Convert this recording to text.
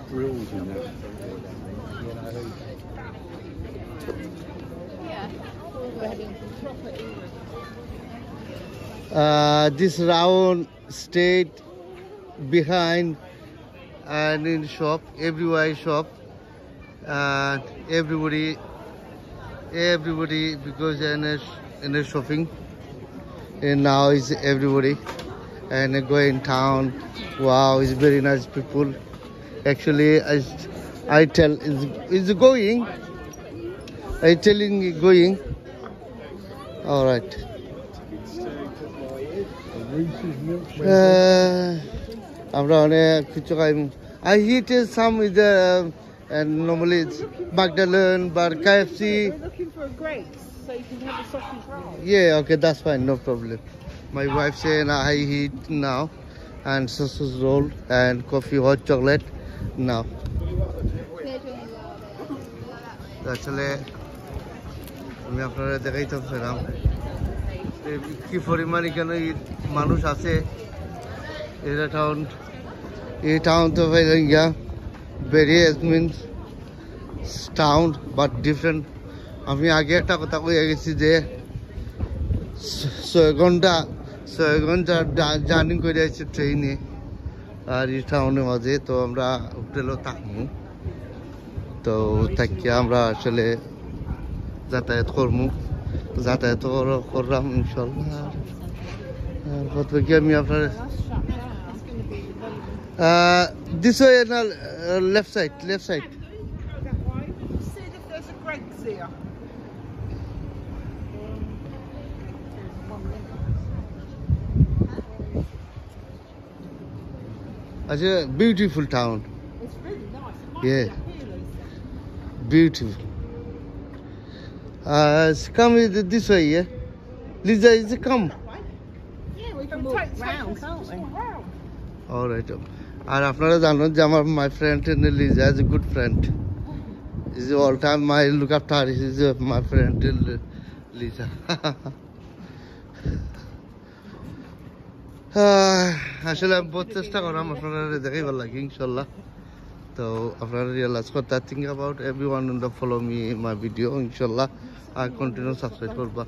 Grills in there. This round stayed behind and in shop, everywhere shop, and everybody because in a shopping, and now is everybody and going town. Wow, it's very nice people. Actually, I tell is going. I telling going. All right. আমরা অনেক কিছু খাই I eat some with the and normally it's Magdalene but KFC. We're looking for a grace so you can have a sausage roll. Yeah, okay, that's fine, no problem. My wife saying I eat now and sausage roll and coffee, hot chocolate now. আসলে আমি আপনারা দেখাইতেছিলাম কি পরিমাণ এখানে মানুষ আছে এটা town এই টাউন তো yeah various means town but different আমি আগে একটা কথা কইয়া গেছি যে 6 ঘন্টা জার্নি করে আসছি ট্রেনে আর এই টাউনের মাঝে তো আমরা হোটেলও থাকবো তো থাকিয়া আমরা আসলে যাতায়াত করবো যাতায়াত করলাম ইনশাল্লাহ আর কত কি আমি আপনার this way and left side That way. See if there's a Greggs here. It's a beautiful town. It's really nice. Yeah, beautiful. Come this way, yeah. Lisa, is it come? Yeah, we can walk round, can't we? All right. And আপনারা জানেন যে আমার my friend Lisa is a good friend. Is all time my look after her. Is my friend Lisa. আসলে আমি বহুত চেষ্টা করলাম আপনারা দেখাই ভালো লাগে ইনশাল্লাহ তো আপনারা রিয়েলাইজ করতে think about everyone in the follow me in my video ইনশাল্লাহ আর কন্টিনিউ সাবস্ক্রাইব করবা